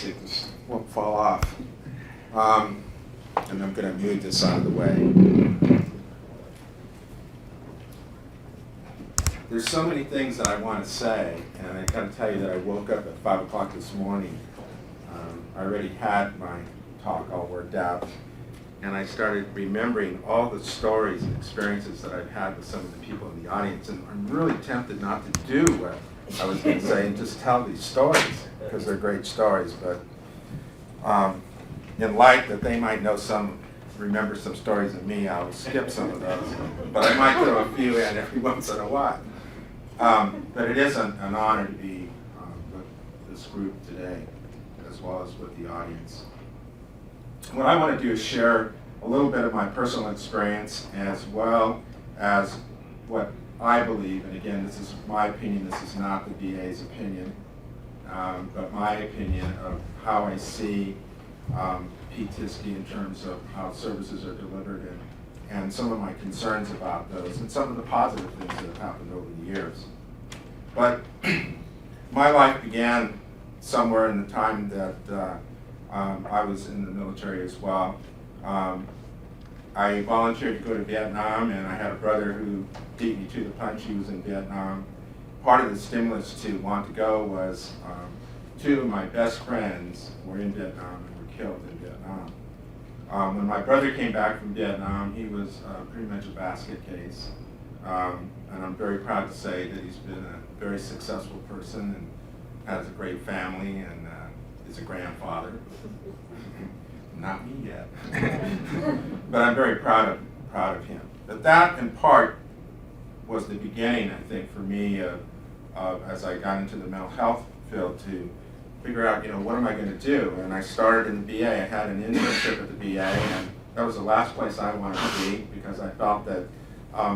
see if this won't fall off. And I'm going to move this out of the way. There's so many things that I want to say, and I got to tell you that I woke up at 5 o'clock this morning. I already had my talk all worked out, and I started remembering all the stories and experiences that I've had with some of the people in the audience, and I'm really tempted not to do what I was going to say and just tell these stories, because they're great stories, but in light that they might know remember some stories of me, I'll skip some of those, but I might throw a few in every once in a while. But it is an honor to be with this group today, as well as with the audience. What I want to do is share a little bit of my personal experience, as well as what I believe, and again, this is my opinion, this is not the VA's opinion, but my opinion of how I see PTSD in terms of how services are delivered, and some of my concerns about those, and some of the positive things that have happened over the years. But my life began somewhere in the time that I was in the military as well. I volunteered to go to Vietnam, and I had a brother who beat me to the punch. He was in Vietnam. Part of the stimulus to want to go was two of my best friends were in Vietnam and were killed in Vietnam. When my brother came back from Vietnam, he was pretty much a basket case. And I'm very proud to say that he's been a very successful person and has a great family and is a grandfather. Not me yet. But I'm very proud of him. But that, in part, was the beginning, I think, for me of as I got into the mental health field to figure out, what am I going to do? And I started in the VA. I had an internship at the VA, and that was the last place I wanted to be, because I felt that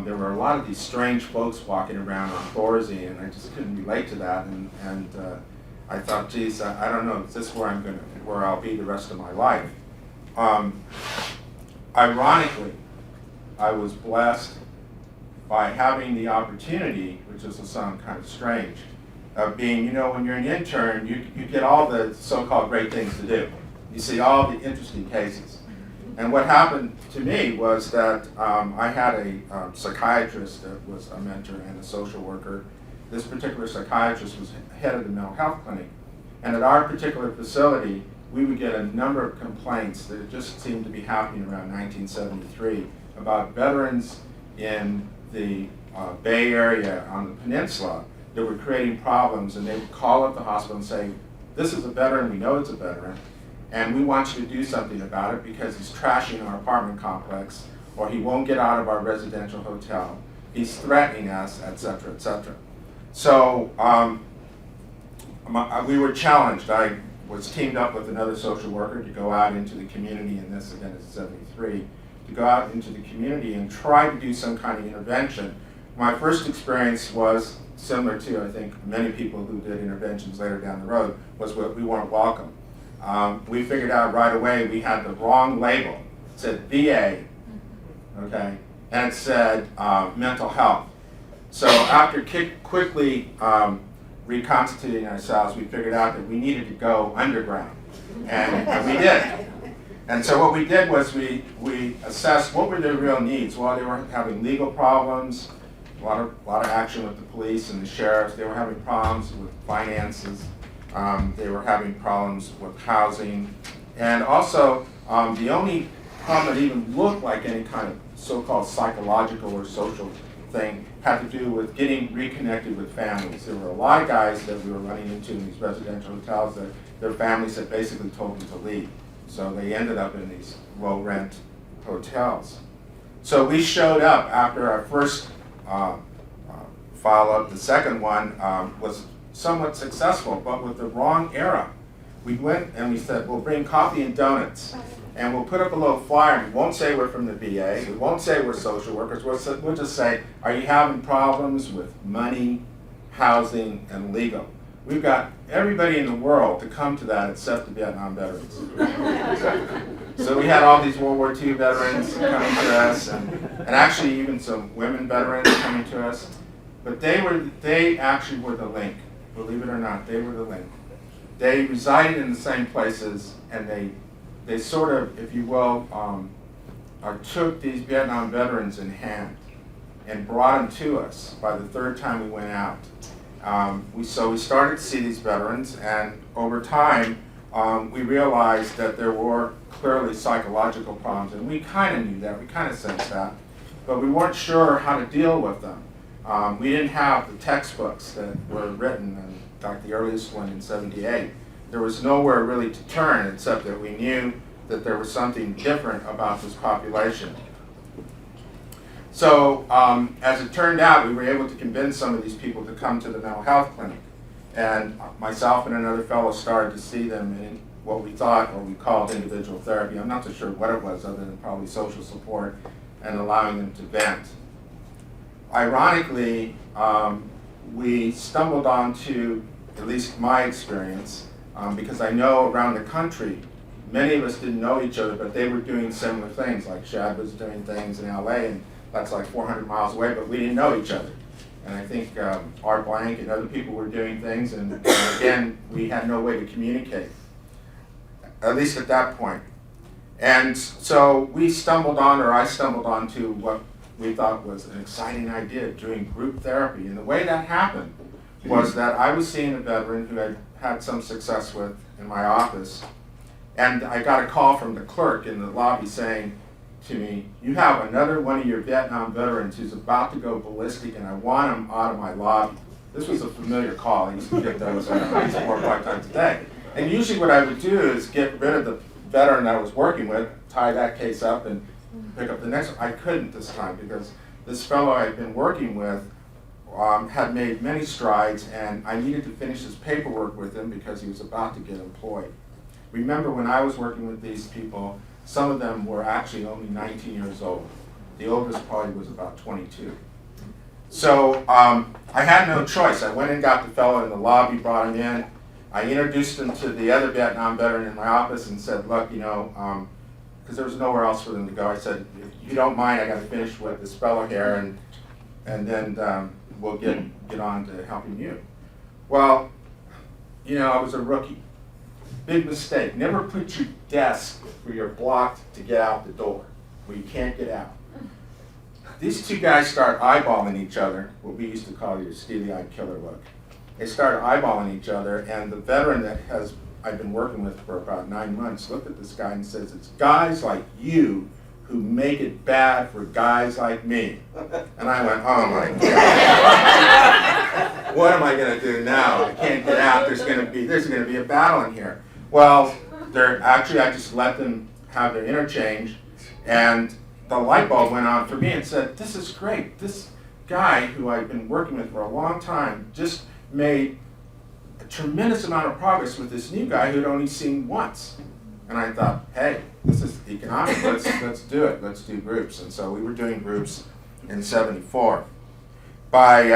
there were a lot of these strange folks walking around on Thorsey, and I just couldn't relate to that. And I thought, geez, I don't know, is this where I'll be the rest of my life? Ironically, I was blessed by having the opportunity, which will sound kind of strange, of being, when you're an intern, you get all the so-called great things to do. You see all the interesting cases. And what happened to me was that I had a psychiatrist that was a mentor and a social worker. This particular psychiatrist was head of the mental health clinic. And at our particular facility, we would get a number of complaints that just seemed to be happening around 1973 about veterans in the Bay Area on the peninsula that were creating problems, and they would call up the hospital and say, this is a veteran, we know it's a veteran, and we want you to do something about it because he's trashing our apartment complex, or he won't get out of our residential hotel, he's threatening us, etc., etc. So we were challenged. I was teamed up with another social worker to go out into the community, and this again is 73, to go out into the community and try to do some kind of intervention. My first experience was similar to, I think, many people who did interventions later down the road, was we weren't welcome. We figured out right away we had the wrong label. It said VA, okay, and it said mental health. So after quickly reconstituting ourselves, we figured out that we needed to go underground, and we did. And so what we did was we assessed what were their real needs. Well, they were having legal problems, a lot of action with the police and the sheriffs. They were having problems with finances. They were having problems with housing. And also, the only problem that even looked like any kind of so-called psychological or social thing had to do with getting reconnected with families. There were a lot of guys that we were running into in these residential hotels that their families had basically told them to leave. So they ended up in these low-rent hotels. So we showed up after our first follow-up. The second one was somewhat successful, but with the wrong era. We went and we said, we'll bring coffee and donuts, and we'll put up a little flyer. We won't say we're from the VA. We won't say we're social workers. We'll just say, are you having problems with money, housing, and legal? We've got everybody in the world to come to that except the Vietnam veterans. So we had all these World War II veterans coming to us, and actually even some women veterans coming to us. But they actually were the link. Believe it or not, they were the link. they resided in the same places, and they sort of, if you will, took these Vietnam veterans in hand and brought them to us by the third time we went out. So we started to see these veterans, and over time, we realized that there were clearly psychological problems, and we kind of knew that, we kind of sensed that, but we weren't sure how to deal with them. We didn't have the textbooks that were written, and like the earliest one in '78. There was nowhere really to turn except that we knew that there was something different about this population. So as it turned out, we were able to convince some of these people to come to the mental health clinic. And myself and another fellow started to see them in what we thought, or we called, individual therapy. I'm not so sure what it was, other than probably social support and allowing them to vent. Ironically, we stumbled onto, at least my experience, because I know around the country, many of us didn't know each other, but they were doing similar things. Like Shad was doing things in LA, and that's like 400 miles away, but we didn't know each other. And I think Art Blank and other people were doing things, and again, we had no way to communicate, at least at that point. And so we stumbled on, or I stumbled onto what we thought was an exciting idea, doing group therapy. And the way that happened was that I was seeing a veteran who I'd had some success with in my office, and I got a call from the clerk in the lobby saying to me, "You have another one of your Vietnam veterans who's about to go ballistic, and I want him out of my lobby." This was a familiar call. I used to get those at least 4 or 5 times a day. And usually what I would do is get rid of the veteran I was working with, tie that case up, and pick up the next one. I couldn't this time because this fellow I had been working with had made many strides, and I needed to finish his paperwork with him because he was about to get employed. Remember, when I was working with these people, some of them were actually only 19 years old. The oldest probably was about 22. So I had no choice. I went and got the fellow in the lobby, brought him in. I introduced him to the other Vietnam veteran in my office and said, "Look, you know," because there was nowhere else for them to go. I said, "If you don't mind, I got to finish with this fellow here, and then we'll get on to helping you." Well, you know, I was a rookie. Big mistake. Never put your desk where you're blocked to get out the door, where you can't get out. These two guys start eyeballing each other, what we used to call your steely-eyed killer look. They started eyeballing each other, and the veteran that I've been working with for about 9 months looked at this guy and says, "It's guys like you who make it bad for guys like me." And I went, "Oh my God. What am I going to do now? I can't get out. There's going to be a battle in here." Well, I just let them have their interchange, and the light bulb went on for me and said, "This is great. This guy who I've been working with for a long time just made a tremendous amount of progress with this new guy who'd only seen once." And I thought, hey, this is economic. Let's do it. Let's do groups. And so we were doing groups in '74. By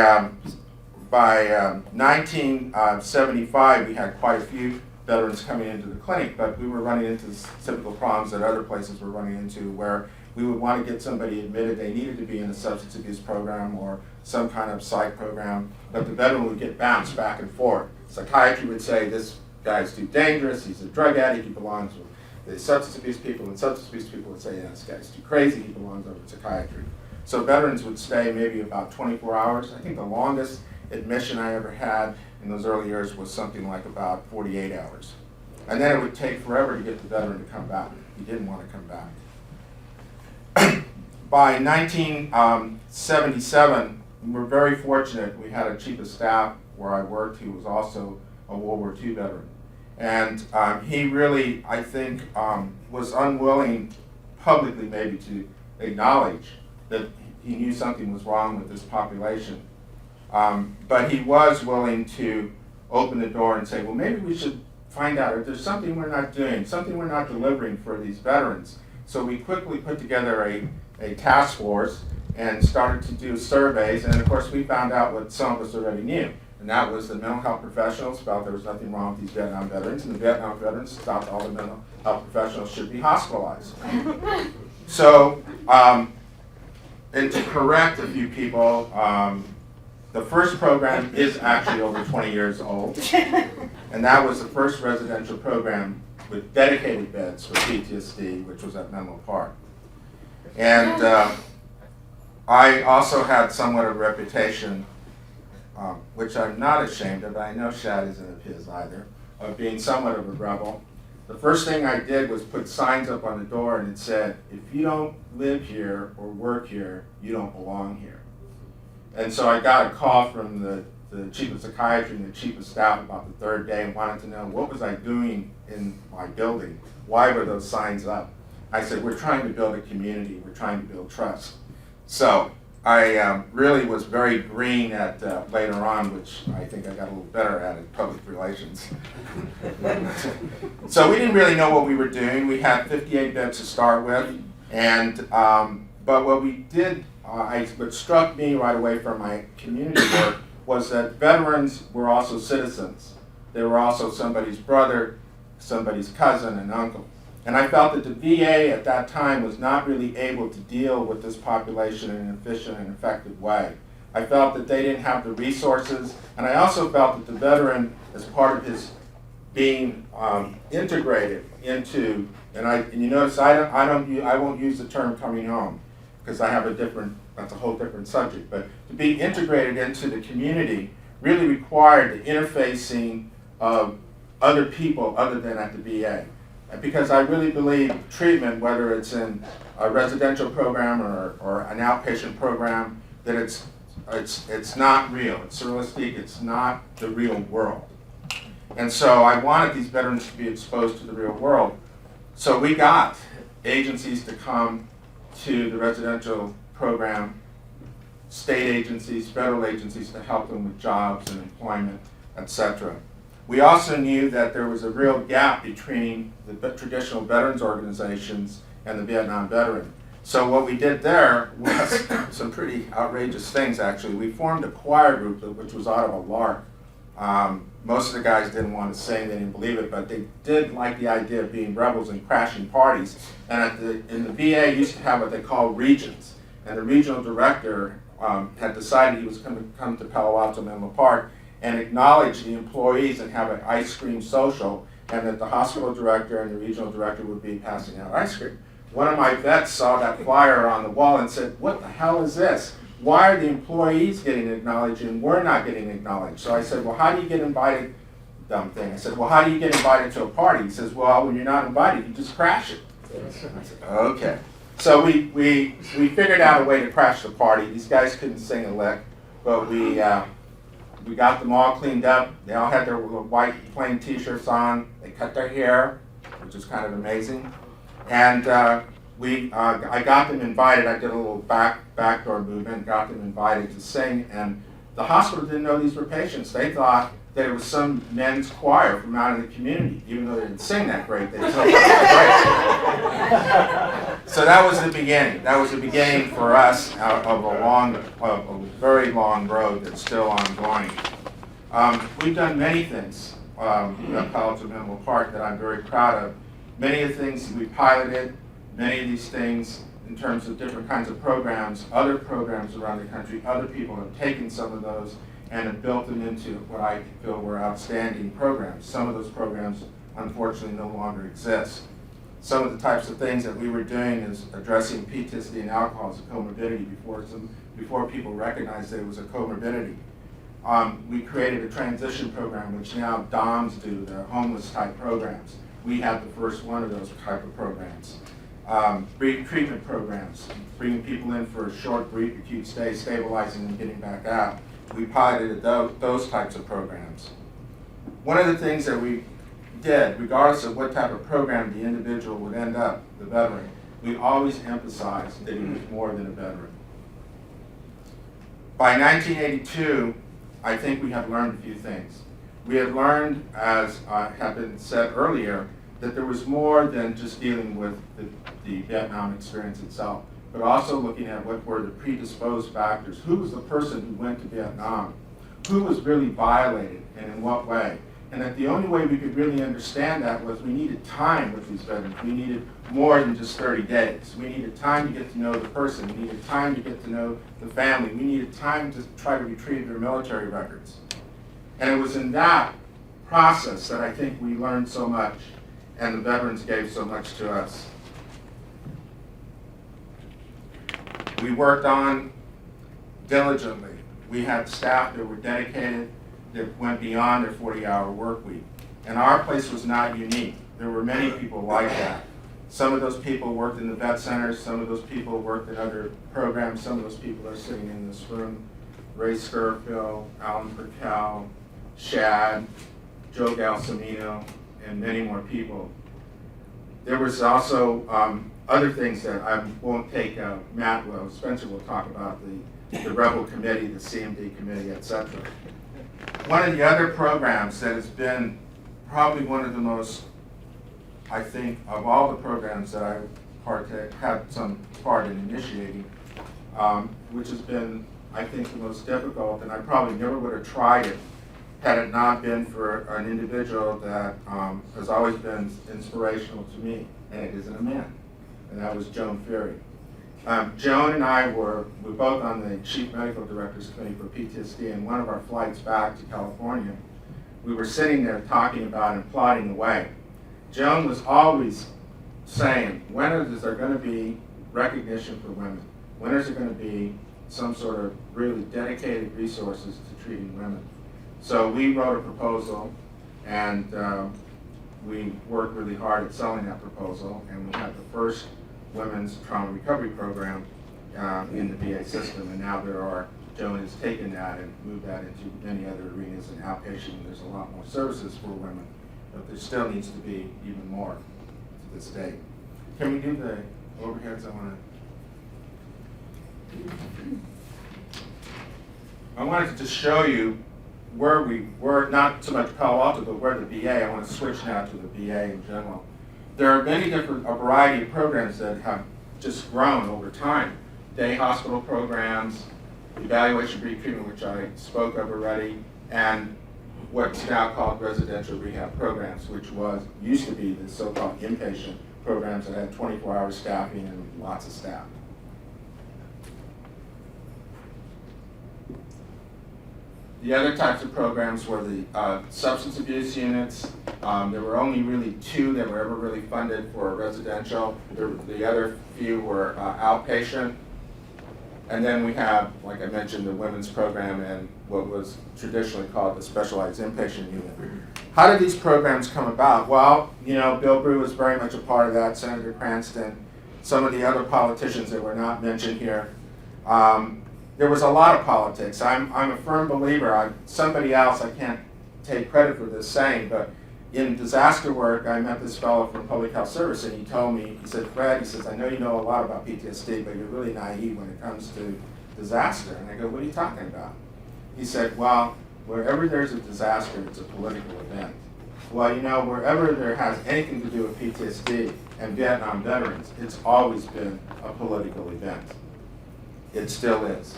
1975, we had quite a few veterans coming into the clinic, but we were running into typical problems that other places were running into, where we would want to get somebody admitted they needed to be in a substance abuse program or some kind of psych program, but the veteran would get bounced back and forth. Psychiatry would say, "This guy's too dangerous, he's a drug addict, he belongs with the substance abuse people," and substance abuse people would say, "Yeah, this guy's too crazy, he belongs over in psychiatry." So veterans would stay maybe about 24 hours. I think the longest admission I ever had in those early years was something like about 48 hours. And then it would take forever to get the veteran to come back. He didn't want to come back. By 1977, we were very fortunate. We had a chief of staff where I worked who was also a World War II veteran. And he really, I think, was unwilling publicly maybe to acknowledge that he knew something was wrong with this population. But he was willing to open the door and say, well, maybe we should find out if there's something we're not doing, something we're not delivering for these veterans. So we quickly put together a task force and started to do surveys, and of course we found out what some of us already knew, and that was the mental health professionals felt there was nothing wrong with these Vietnam veterans, and the Vietnam veterans thought all the mental health professionals should be hospitalized. So, and to correct a few people, the first program is actually over 20 years old. And that was the first residential program with dedicated beds for PTSD, which was at Menlo Park. And I also had somewhat of a reputation, which I'm not ashamed of, I know Shad isn't of his either, of being somewhat of a rebel. The first thing I did was put signs up on the door, and it said, if you don't live here or work here, you don't belong here. And so I got a call from the chief of psychiatry and the chief of staff about the third day and wanted to know what was I doing in my building? Why were those signs up? I said, we're trying to build a community, we're trying to build trust. So I really was very green at later on, which I think I got a little better at in public relations. So we didn't really know what we were doing. We had 58 beds to start with, and but what we did, what struck me right away from my community work was that veterans were also citizens. They were also somebody's brother, somebody's cousin, and uncle. And I felt that the VA at that time was not really able to deal with this population in an efficient and effective way. I felt that they didn't have the resources, and I also felt that the veteran, as part of his being integrated into, and you notice I won't use the term coming home, because I have that's a whole different subject, but to be integrated into the community really required the interfacing of other people other than at the VA. Because I really believe treatment, whether it's in a residential program or an outpatient program, that it's not real. It's surrealistic. It's not the real world. And so I wanted these veterans to be exposed to the real world. So we got agencies to come to the residential program, state agencies, federal agencies to help them with jobs and employment, etc. We also knew that there was a real gap between the traditional veterans organizations and the Vietnam veteran. So what we did there was some pretty outrageous things, actually. We formed a choir group, which was out of a lark. Most of the guys didn't want to sing, they didn't believe it, but they did like the idea of being rebels and crashing parties. And in the VA used to have what they call regions. And the regional director had decided he was going to come to Palo Alto, Menlo Park, and acknowledge the employees and have an ice cream social, and that the hospital director and the regional director would be passing out ice cream. One of my vets saw that flyer on the wall and said, what the hell is this? Why are the employees getting acknowledged and we're not getting acknowledged? So I said, well, how do you get invited? Dumb thing. I said, well, how do you get invited to a party? He says, well, when you're not invited, you just crash it. I said, okay. So we figured out a way to crash the party. These guys couldn't sing a lick, but we got them all cleaned up. They all had their white plain t-shirts on. They cut their hair, which is kind of amazing. And I got them invited. I did a little backdoor movement, got them invited to sing. And the hospital didn't know these were patients. They thought that it was some men's choir from out in the community, even though they didn't sing that great. They still great. So that was the beginning. That was the beginning for us of a very long road that's still ongoing. We've done many things at Palo Alto Menlo Park that I'm very proud of. Many of the things we piloted, many of these things in terms of different kinds of programs, other programs around the country, other people have taken some of those and have built them into what I feel were outstanding programs. Some of those programs, unfortunately, no longer exist. Some of the types of things that we were doing is addressing PTSD and alcohol as a comorbidity before people recognized that it was a comorbidity. We created a transition program, which now DOMs do, the homeless type programs. We had the first one of those type of programs. Brief treatment programs, bringing people in for a short, brief, acute stay, stabilizing and getting back out. We piloted those types of programs. One of the things that we did, regardless of what type of program the individual would end up, the veteran, we always emphasized that he was more than a veteran. By 1982, I think we had learned a few things. We had learned, as had been said earlier, that there was more than just dealing with the Vietnam experience itself, but also looking at what were the predisposed factors. Who was the person who went to Vietnam? Who was really violated and in what way? And that the only way we could really understand that was we needed time with these veterans. We needed more than just 30 days. We needed time to get to know the person. We needed time to get to know the family. We needed time to try to retrieve their military records. And it was in that process that I think we learned so much and the veterans gave so much to us. We worked on diligently. We had staff that were dedicated, that went beyond their 40-hour work week. And our place was not unique. There were many people like that. Some of those people worked in the vet centers, some of those people worked in other programs, some of those people are sitting in this room. Ray Scurfield, Alan Perkel, Shad, Joe Galsamino, and many more people. There was also other things that I won't take, Spencer will talk about the Rebel Committee, the CMD Committee, etc. One of the other programs that has been probably one of the most, I think, of all the programs that I had some part in initiating, which has been, I think, the most difficult, and I probably never would have tried it had it not been for an individual that has always been inspirational to me, and it isn't a man, and that was Joan Ferry. Joan and I we're both on the Chief Medical Directors Committee for PTSD, and one of our flights back to California, we were sitting there talking about and plotting away. Joan was always saying, when is there going to be recognition for women? When is there going to be some sort of really dedicated resources to treating women? So we wrote a proposal, and we worked really hard at selling that proposal, and we had the first women's trauma recovery program in the VA system, and now Joan has taken that and moved that into many other arenas in outpatient, and there's a lot more services for women, but there still needs to be even more to this day. Can we do the overheads? I wanted to just show you where we were, not so much Palo Alto, but where the VA. I want to switch now to the VA in general. There are many different, a variety of programs that have just grown over time. Day hospital programs, evaluation retreatment, which I spoke of already, and what's now called residential rehab programs, which used to be the so-called inpatient programs that had 24-hour staffing and lots of staff. The other types of programs were the substance abuse units. There were only really 2 that were ever really funded for residential. The other few were outpatient. And then we have, like I mentioned, the women's program and what was traditionally called the specialized inpatient unit. How did these programs come about? Well, Bill Brew was very much a part of that, Senator Cranston, some of the other politicians that were not mentioned here. There was a lot of politics. I'm a firm believer. Somebody else, I can't take credit for this saying, but in disaster work, I met this fellow from Public Health Service, and he told me, he said, Fred, he says, I know you know a lot about PTSD, but you're really naive when it comes to disaster. And I go, what are you talking about? He said, well, wherever there's a disaster, it's a political event. Well, wherever there has anything to do with PTSD and Vietnam veterans, it's always been a political event. It still is.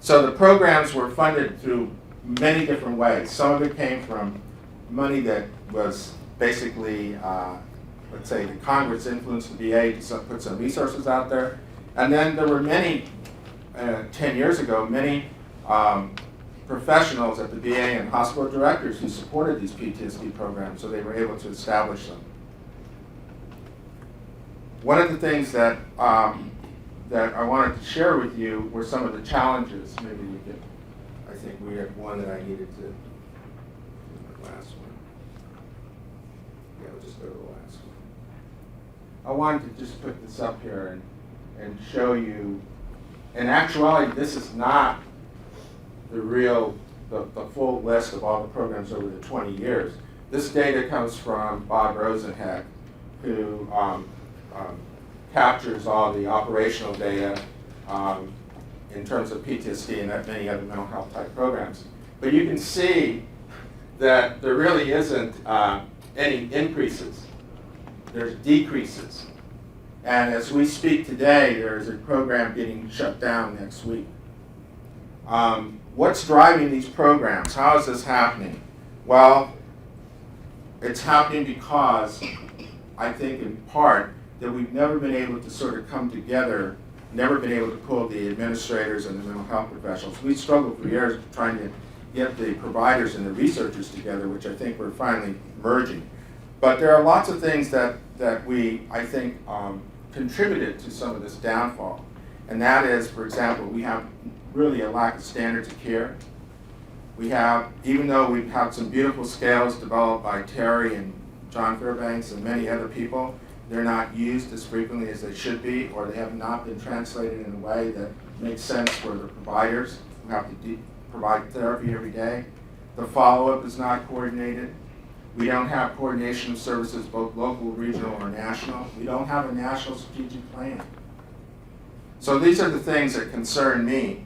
So the programs were funded through many different ways. Some of it came from money that was basically, let's say, the Congress influenced the VA to put some resources out there. And then there were many, 10 years ago, many professionals at the VA and hospital directors who supported these PTSD programs, so they were able to establish them. One of the things that I wanted to share with you were some of the challenges. Maybe you could, I think we had one that I needed to, the last one. Yeah, we'll just go to the last one. I wanted to just put this up here and show you, in actuality, this is not the full list of all the programs over the 20 years. This data comes from Bob Rosenheck, who captures all the operational data in terms of PTSD and many other mental health type programs. But you can see that there really isn't any increases. There's decreases. And as we speak today, there's a program getting shut down next week. What's driving these programs? How is this happening? Well, it's happening because, I think in part, that we've never been able to sort of come together, never been able to pull the administrators and the mental health professionals. We struggled for years trying to get the providers and the researchers together, which I think we're finally merging. But there are lots of things that I think, contributed to some of this downfall. And that is, for example, we have really a lack of standards of care. We have, even though we've had some beautiful scales developed by Terry and John Fairbanks and many other people, they're not used as frequently as they should be, or they have not been translated in a way that makes sense for the providers who have to provide therapy every day. The follow-up is not coordinated. We don't have coordination of services, both local, regional, or national. We don't have a national strategic plan. So these are the things that concern me.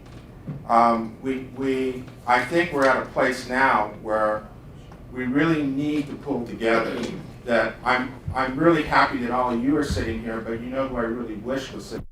I think we're at a place now where we really need to pull together. That I'm really happy that all of you are sitting here, but you know who I really wish was sitting